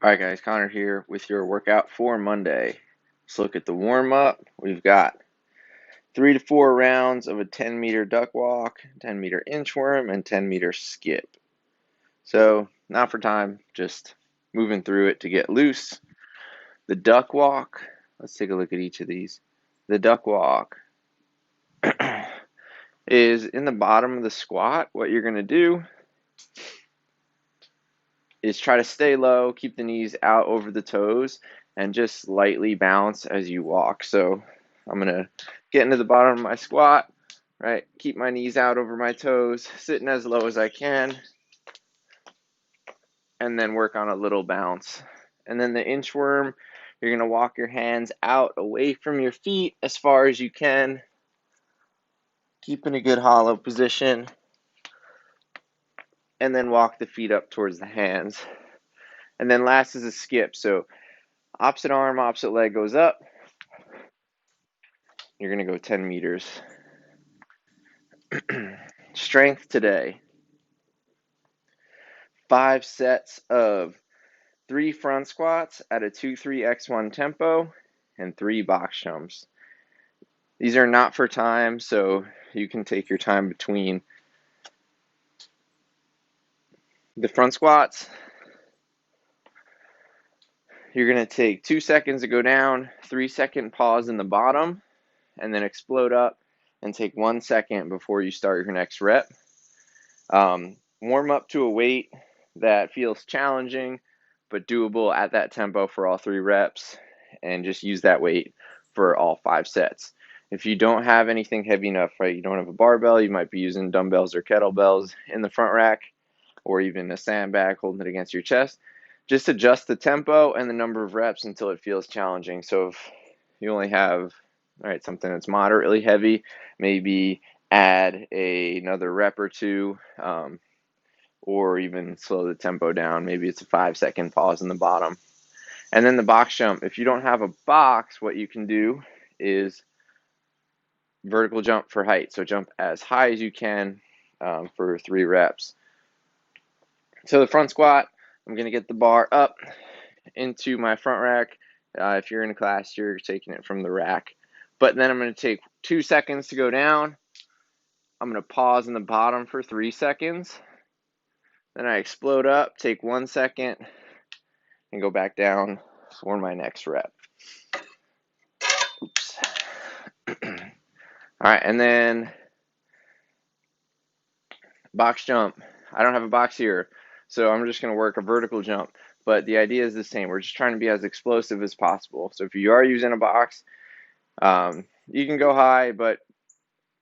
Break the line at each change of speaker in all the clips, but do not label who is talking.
Alright guys, Connor here with your workout for Monday. Let's look at the warm-up. We've got 3 to 4 rounds of a 10-meter duck walk, 10-meter inchworm, and 10-meter skip. So, not for time, just moving through it to get loose. The duck walk, let's take a look at each of these. The duck walk is in the bottom of the squat. What you're going to do is try to stay low, keep the knees out over the toes, and just slightly bounce as you walk. So I'm going to get into the bottom of my squat, right? Keep my knees out over my toes, sitting as low as I can, and then work on a little bounce. And then the inchworm, you're going to walk your hands out away from your feet as far as you can, keeping a good hollow position, and then walk the feet up towards the hands. And then last is a skip. So opposite arm, opposite leg goes up. You're going to go 10 meters. Strength today. 5 sets of 3 front squats at a 2-3-x1 tempo and 3 box jumps. These are not for time, so you can take your time between the front squats. You're going to take 2 seconds to go down, 3-second pause in the bottom, and then explode up and take 1 second before you start your next rep. Warm up to a weight that feels challenging but doable at that tempo for all 3 reps, and just use that weight for all 5 sets. If you don't have anything heavy enough, right, you don't have a barbell, you might be using dumbbells or kettlebells in the front rack, or even a sandbag holding it against your chest. Just adjust the tempo and the number of reps until it feels challenging. So if you only have something that's moderately heavy, maybe add another rep or two, or even slow the tempo down. Maybe it's a 5-second pause in the bottom. And then the box jump. If you don't have a box, what you can do is vertical jump for height. So jump as high as you can for 3 reps. So the front squat, I'm going to get the bar up into my front rack. If you're in a class, you're taking it from the rack. But then I'm going to take 2 seconds to go down. I'm going to pause in the bottom for 3 seconds. Then I explode up, take 1 second, and go back down for my next rep. Oops. All right, and then box jump. I don't have a box here, so I'm just going to work a vertical jump. But the idea is the same. We're just trying to be as explosive as possible. So if you are using a box, you can go high, but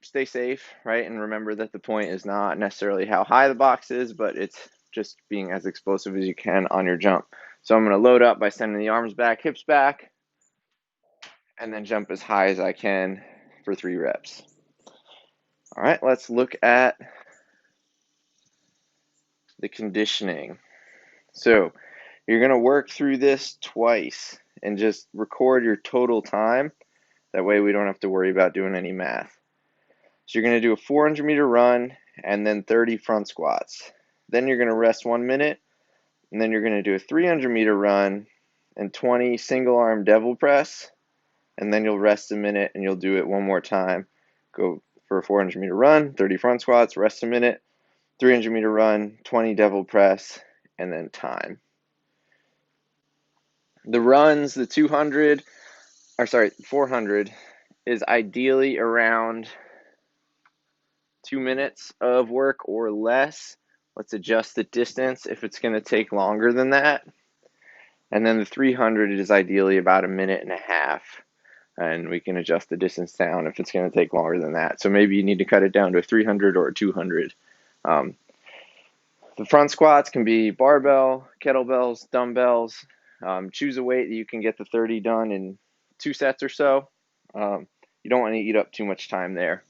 stay safe, right? And remember that the point is not necessarily how high the box is, but it's just being as explosive as you can on your jump. So I'm going to load up by sending the arms back, hips back, and then jump as high as I can for 3 reps. All right, let's look at the conditioning. So you're going to work through this twice and just record your total time. That way we don't have to worry about doing any math. So you're going to do a 400-meter run and then 30 front squats. Then you're going to rest 1 minute, and then you're going to do a 300-meter run and 20 single-arm devil press, and then you'll rest a minute and you'll do it one more time. Go for a 400-meter run, 30 front squats, rest a minute, 300-meter run, 20 devil press, and then time. The runs, the 400 is ideally around 2 minutes of work or less. Let's adjust the distance if it's going to take longer than that. And then the 300 is ideally about 1.5 minutes. And we can adjust the distance down if it's going to take longer than that. So maybe you need to cut it down to a 300 or a 200. The front squats can be barbell, kettlebells, dumbbells. Choose a weight that you can get the 30 done in 2 sets or so. You don't want to eat up too much time there.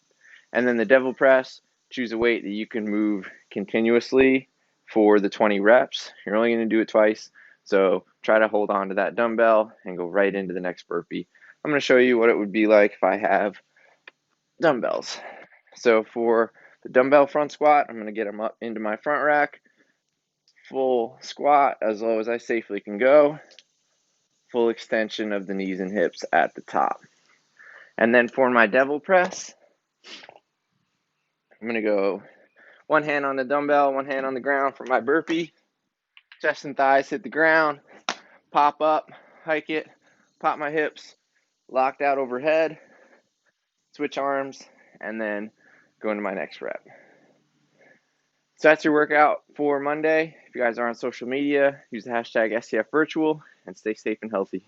And then the devil press, choose a weight that you can move continuously for the 20 reps. You're only going to do it twice, so try to hold on to that dumbbell and go right into the next burpee. I'm going to show you what it would be like if I have dumbbells. So for the dumbbell front squat, I'm going to get them up into my front rack, full squat as low as I safely can go, full extension of the knees and hips at the top. And then for my devil press, I'm going to go one hand on the dumbbell, one hand on the ground for my burpee. Chest and thighs hit the ground, pop up, hike it, pop my hips, locked out overhead, switch arms, and then go into my next rep. So that's your workout for Monday. If you guys are on social media, use the hashtag SCF Virtual and stay safe and healthy.